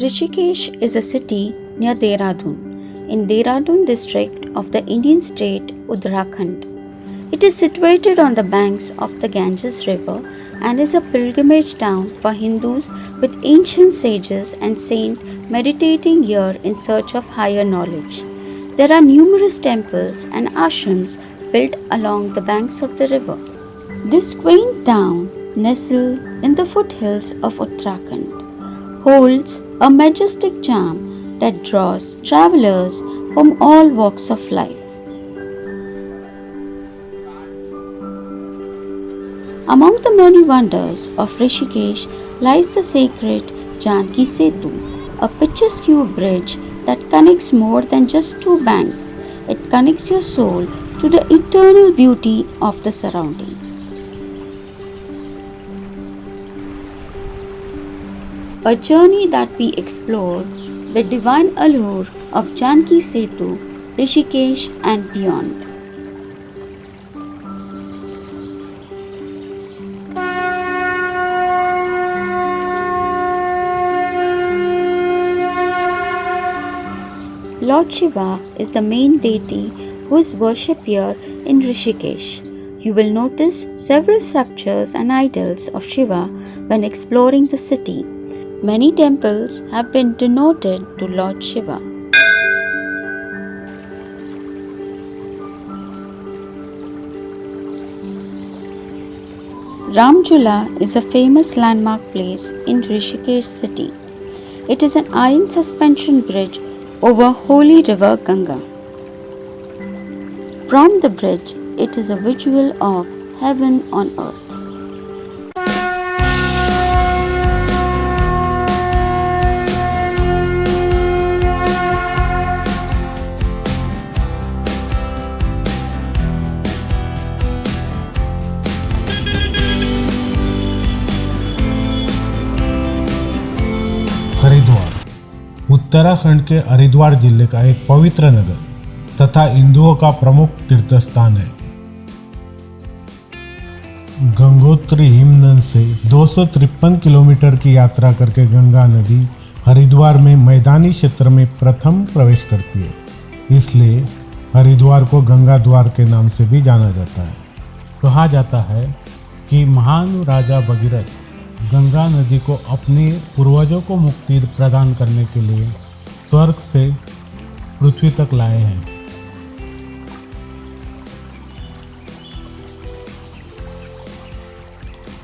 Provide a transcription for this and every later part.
Rishikesh is a city near Dehradun, in Dehradun district of the Indian state Uttarakhand. It is situated on the banks of the Ganges River and is a pilgrimage town for Hindus with ancient sages and saints meditating here in search of higher knowledge. There are numerous temples and ashrams built along the banks of the river. This quaint town, nestled in the foothills of Uttarakhand, holds a majestic charm that draws travelers from all walks of life. Among the many wonders of Rishikesh lies the sacred Janki Setu, a picturesque bridge that connects more than just two banks. It connects your soul to the eternal beauty of the surrounding. A journey that we explore the divine allure of Janki Setu, Rishikesh and beyond. Lord Shiva is the main deity who is worshipped here in Rishikesh. You will notice several structures and idols of Shiva when exploring the city. Many temples have been denoted to Lord Shiva. Ramjula is a famous landmark place in Rishikesh city. It is an iron suspension bridge over holy river Ganga. From the bridge, it is a visual of heaven on earth. Haridwar Uttarakhand के हरिद्वार जिले का एक पवित्र नगर तथा हिंदुओं का प्रमुख तीर्थ स्थान है। गंगोत्री हिमनद से 253 किलोमीटर की यात्रा करके गंगा नदी हरिद्वार में मैदानी क्षेत्र में प्रथम प्रवेश करती है। इसलिए हरिद्वार को गंगा द्वार के नाम से भी जाना जाता है। कहा जाता है कि महान राजा भगीरथ गंगा नदी को अपने पूर्वजों को मुक्ति प्रदान करने के लिए स्वर्ग से पृथ्वी तक लाए हैं।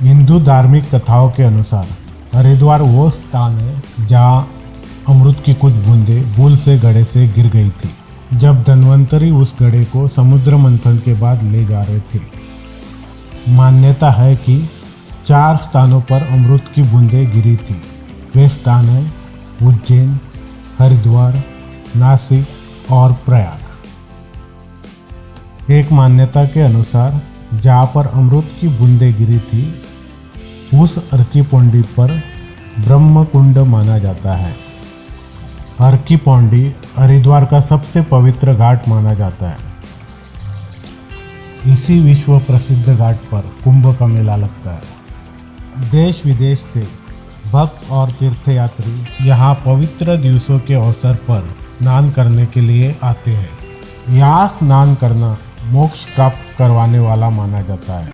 हिंदू धार्मिक कथाओं के अनुसार हरिद्वार वो स्थान है जहाँ अमृत की कुछ बूंदें भूल से घड़े से गिर गई थी जब धन्वंतरी उस घड़े को समुद्र मंथन के बाद ले जा रहे थे। मान्यता है कि 4 स्थानों पर अमृत की बूंदें गिरी थी। वे स्थान हैं उज्जैन, हरिद्वार, नासिक और प्रयाग। एक मान्यता के अनुसार जहाँ पर अमृत की बूंदें गिरी थी उस अर्की पौंडी पर ब्रह्म कुंड माना जाता है। अर्की पौंडी हरिद्वार का सबसे पवित्र घाट माना जाता है। इसी विश्व प्रसिद्ध घाट पर कुंभ का मेला लगता है। देश विदेश से भक्त और तीर्थयात्री यहाँ पवित्र दिवसों के अवसर पर स्नान करने के लिए आते हैं। यहाँ स्नान करना मोक्ष प्राप्त करवाने वाला माना जाता है।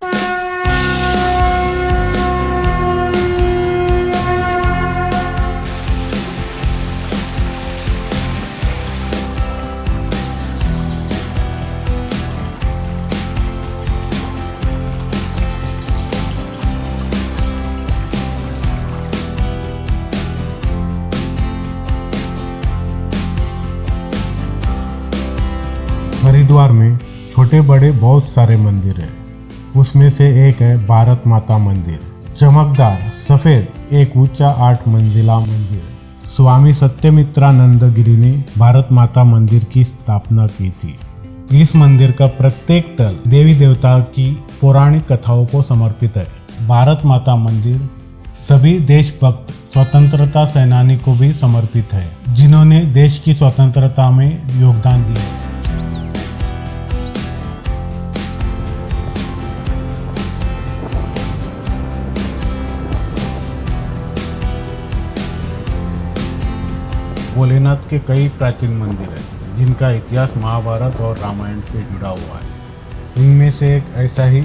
हरिद्वार में छोटे बड़े बहुत सारे मंदिर हैं। उसमें से एक है भारत माता मंदिर। चमकदार सफेद एक ऊंचा 8 मंजिला मंदिर। स्वामी सत्यमित्रानंद गिरी ने भारत माता मंदिर की स्थापना की थी। इस मंदिर का प्रत्येक तल देवी देवता की पौराणिक कथाओं को समर्पित है। भारत माता मंदिर सभी देशभक्त स्वतंत्रता सेनानी को भी समर्पित है जिन्होंने देश की स्वतंत्रता में योगदान दिया। भोलेनाथ के कई प्राचीन मंदिर हैं जिनका इतिहास महाभारत और रामायण से जुड़ा हुआ है। इनमें से एक ऐसा ही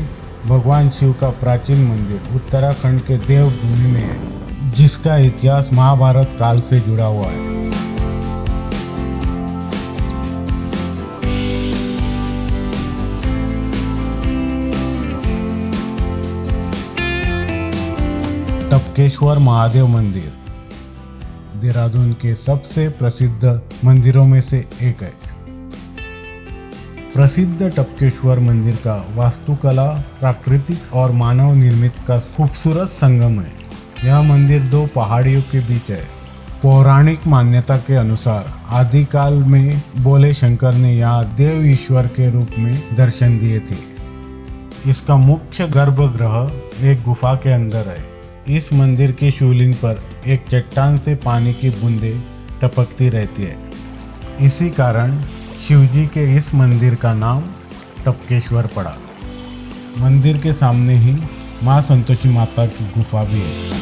भगवान शिव का प्राचीन मंदिर उत्तराखंड के देवभूमि में है, जिसका इतिहास महाभारत काल से जुड़ा हुआ है। टपकेश्वर महादेव मंदिर देहरादून के सबसे प्रसिद्ध मंदिरों में से एक है। प्रसिद्ध टपकेश्वर मंदिर का वास्तुकला प्राकृतिक और मानव निर्मित का खूबसूरत संगम है। यह मंदिर दो पहाड़ियों के बीच है। पौराणिक मान्यता के अनुसार आदिकाल में भोले शंकर ने यहाँ देव ईश्वर के रूप में दर्शन दिए थे। इसका मुख्य गर्भगृह एक गुफा के अंदर है। इस मंदिर के शिवलिंग पर एक चट्टान से पानी की बूंदें टपकती रहती है। इसी कारण शिवजी के इस मंदिर का नाम टपकेश्वर पड़ा। मंदिर के सामने ही मां संतोषी माता की गुफा भी है।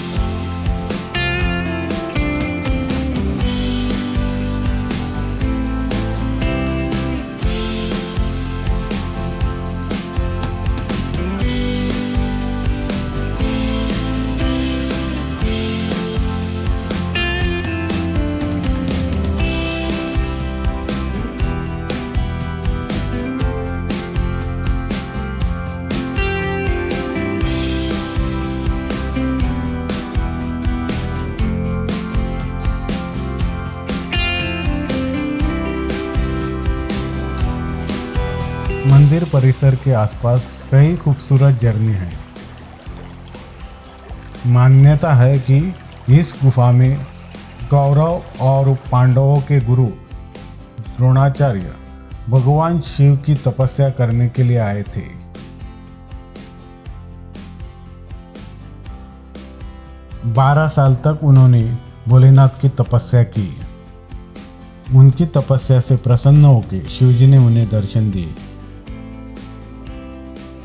मंदिर परिसर के आसपास कई खूबसूरत झरने हैं। मान्यता है कि इस गुफा में कौरव और पांडवों के गुरु द्रोणाचार्य भगवान शिव की तपस्या करने के लिए आए थे। बारह साल तक उन्होंने भोलेनाथ की तपस्या की। उनकी तपस्या से प्रसन्न होकर शिवजी ने उन्हें दर्शन दिए।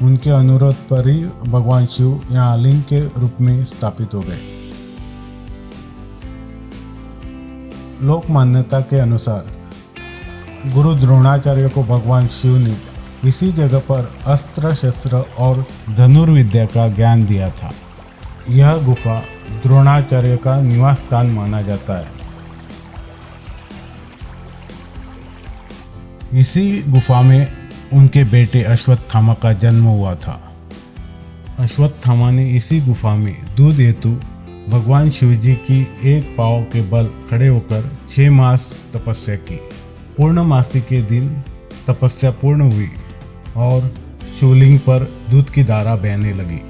उनके अनुरोध पर ही भगवान शिव यहाँ लिंग के रूप में स्थापित हो गए। लोक मान्यता के अनुसार गुरु द्रोणाचार्य को भगवान शिव ने इसी जगह पर अस्त्र शस्त्र और धनुर्विद्या का ज्ञान दिया था। यह गुफा द्रोणाचार्य का निवास स्थान माना जाता है। इसी गुफा में उनके बेटे अश्वत्थामा का जन्म हुआ था। अश्वत्थामा ने इसी गुफा में दूध हेतु भगवान शिवजी की एक पांव के बल खड़े होकर 6 मास तपस्या की। पूर्णमासी के दिन तपस्या पूर्ण हुई और शिवलिंग पर दूध की धारा बहने लगी।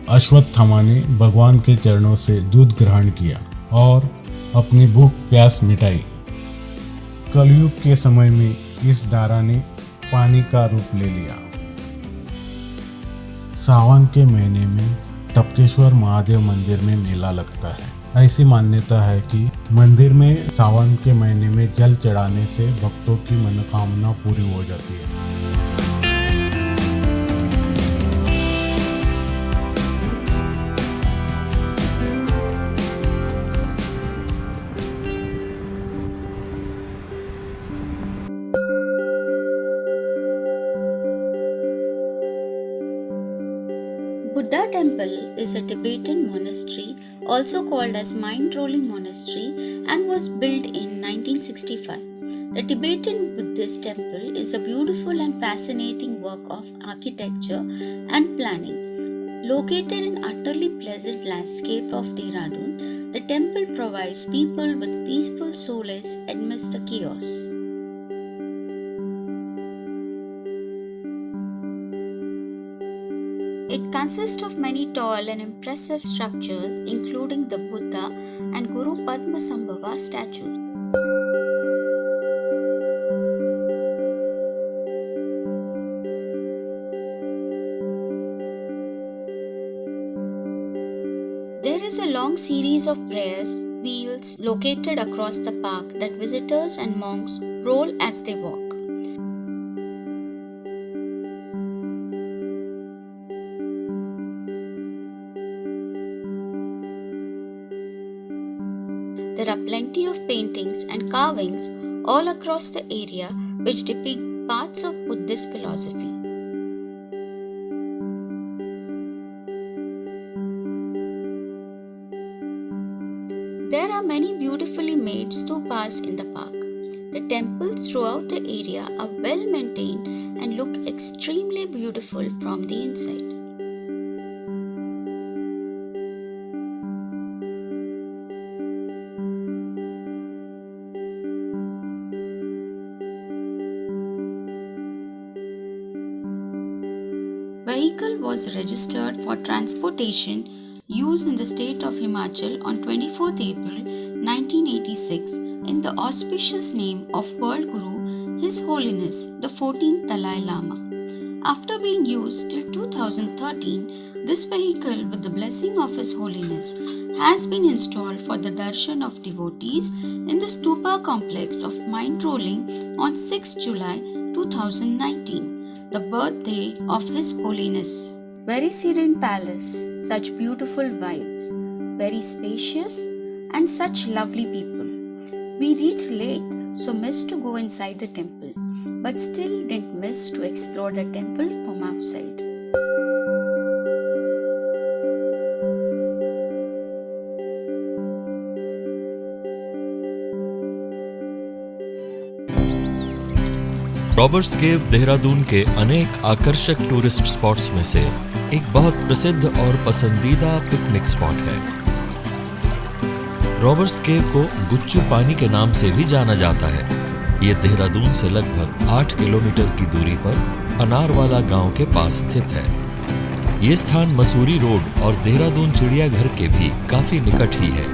अश्वत्थामा ने भगवान के चरणों से दूध ग्रहण किया और अपनी भूख प्यास मिटाई। कलयुग के समय में इस धारा ने पानी का रूप ले लिया। सावन के महीने में टपकेश्वर महादेव मंदिर में मेला लगता है। ऐसी मान्यता है कि मंदिर में सावन के महीने में जल चढ़ाने से भक्तों की मनोकामना पूरी हो जाती है। Buddha Temple is a Tibetan monastery, also called as Mind Rolling Monastery, and was built in 1965. The Tibetan Buddhist temple is a beautiful and fascinating work of architecture and planning. Located in utterly pleasant landscape of Dehradun, the temple provides people with peaceful solace amidst the chaos. It consists of many tall and impressive structures, including the Buddha and Guru Padmasambhava statues. There is a long series of prayers wheels located across the park that visitors and monks roll as they walk. There are plenty of paintings and carvings all across the area which depict parts of Buddhist philosophy. There are many beautifully made stupas in the park. The temples throughout the area are well maintained and look extremely beautiful from the inside. Vehicle was registered for transportation used in the state of Himachal on 24th April 1986 in the auspicious name of World Guru His Holiness the 14th Dalai Lama. After being used till 2013, this vehicle with the blessing of His Holiness has been installed for the darshan of devotees in the Stupa complex of Mindrolling on 6 July 2019, the birthday of His Holiness. Very serene palace, such beautiful vibes, very spacious and such lovely people. We reached late, so missed to go inside the temple, but still didn't miss to explore the temple from outside. Robber's cave Dehradun के अनेक आकर्षक tourist spots में से एक बहुत प्रसिद्ध और पसंदीदा पिकनिक स्पॉट है। रॉबर्ट्स केव को गुच्चू पानी के नाम से भी जाना जाता है। ये देहरादून से लगभग 8 किलोमीटर की दूरी पर अनारवाला गांव के पास स्थित है। ये स्थान मसूरी रोड और देहरादून चिड़ियाघर के भी काफी निकट ही है।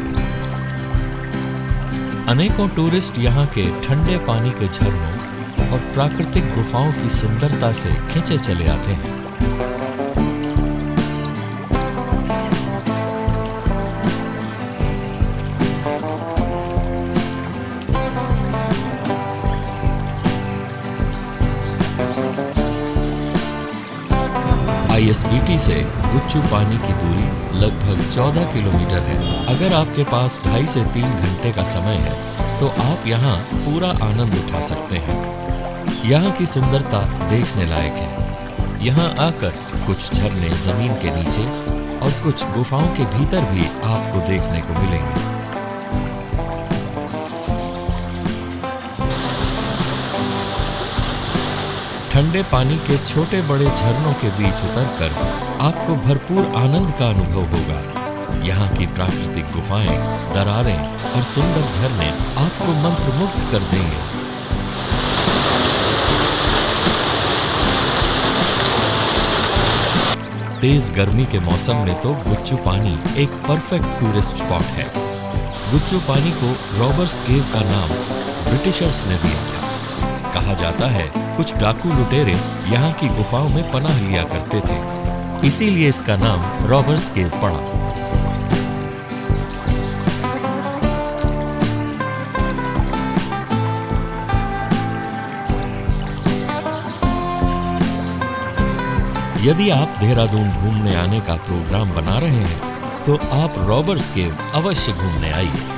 अनेकों टूरिस्ट यहाँ के ठंडे पानी के झरनों और प्राकृतिक गुफाओं की सुंदरता से खींचे चले आते हैं। ISBT से गुच्चू पानी की दूरी लगभग 14 किलोमीटर है। अगर आपके पास 2.5 से 3 घंटे का समय है तो आप यहाँ पूरा आनंद उठा सकते हैं। यहाँ की सुंदरता देखने लायक है। यहाँ आकर कुछ झरने जमीन के नीचे और कुछ गुफाओं के भीतर भी आपको देखने को मिलेंगे। ठंडे पानी के छोटे बड़े झरनों के बीच उतरकर आपको भरपूर आनंद का अनुभव होगा। यहाँ की प्राकृतिक गुफाएं, दरारें और सुंदर झरने आपको मंत्रमुग्ध कर देंगे। तेज गर्मी के मौसम में तो गुच्चू पानी एक परफेक्ट टूरिस्ट स्पॉट है। गुच्चू पानी को रॉबर्ट्स केव का नाम ब्रिटिशर्स ने दिया था। कहा जाता है कुछ डाकू लुटेरे यहाँ की गुफाओं में पनाह लिया करते थे, इसीलिए इसका नाम रॉबर्ट्स केव पड़ा। यदि आप देहरादून घूमने आने का प्रोग्राम बना रहे हैं तो आप रॉबर्ट्स केव अवश्य घूमने आइए।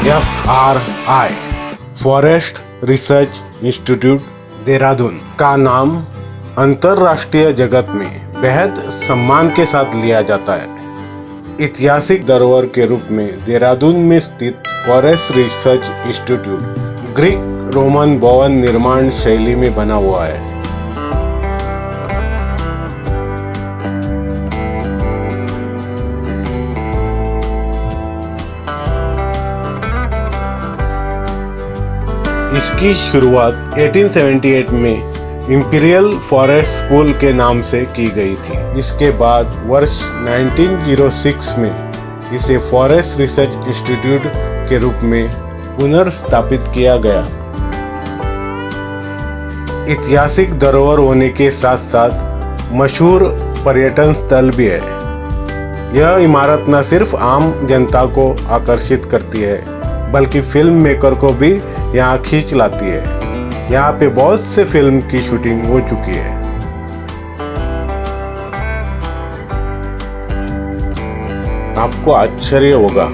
FRI forest research institute Dehradun का नाम अंतर्राष्ट्रीय जगत में बेहद सम्मान के साथ लिया जाता है। ऐतिहासिक धरोहर के रूप में देहरादून में स्थित forest research institute Greek Roman भवन निर्माण शैली में बना हुआ है। इसकी शुरुआत 1878 में इंपीरियल फॉरेस्ट स्कूल के नाम से की गई थी। इसके बाद वर्ष 1906 में इसे फॉरेस्ट रिसर्च इंस्टीट्यूट के रूप में पुनर्स्थापित किया गया। ऐतिहासिक धरोहर होने के साथ साथ मशहूर पर्यटन स्थल भी है। यह इमारत न सिर्फ आम जनता को आकर्षित करती है बल्कि फिल्म मेकर को भी यहाँ खींच लाती है। यहाँ पे बहुत से फिल्म की शूटिंग हो चुकी है। आपको आश्चर्य होगा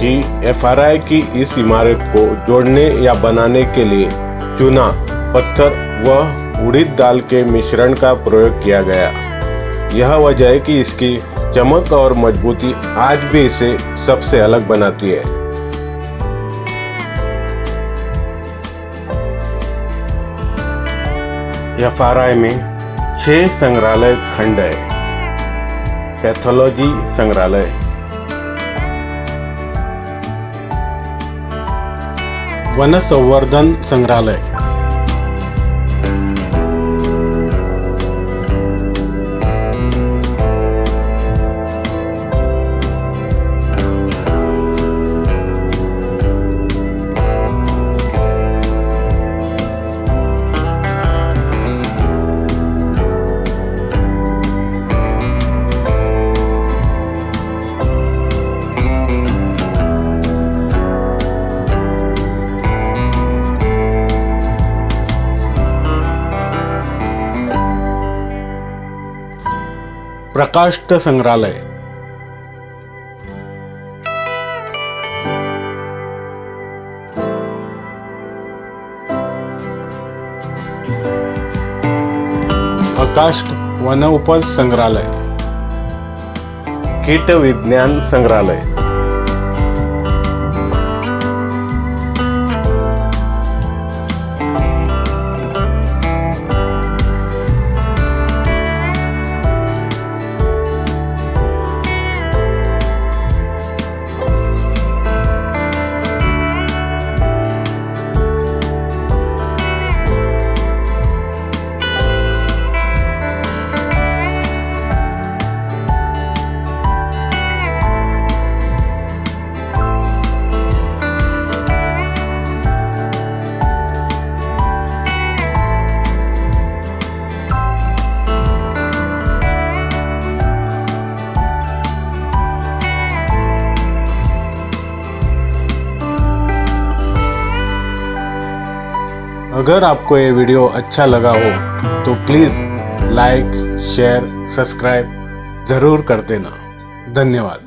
कि FRI की इस इमारत को जोड़ने या बनाने के लिए चूना, पत्थर व उड़द दाल के मिश्रण का प्रयोग किया गया। यह वजह है कि इसकी चमक और मजबूती आज भी इसे सबसे अलग बनाती है। FRI में 6 संग्रहालय खंड है। पैथोलॉजी संग्रहालय, वन संवर्धन संग्रहालय, प्रकाष्ठ संग्रहालय, प्रकाष्ठ वनोपज संग्रहालय, कीट विज्ञान संग्रहालय, अगर आपको ये वीडियो अच्छा लगा हो तो प्लीज़ लाइक, शेयर, सब्सक्राइब ज़रूर कर देना। धन्यवाद।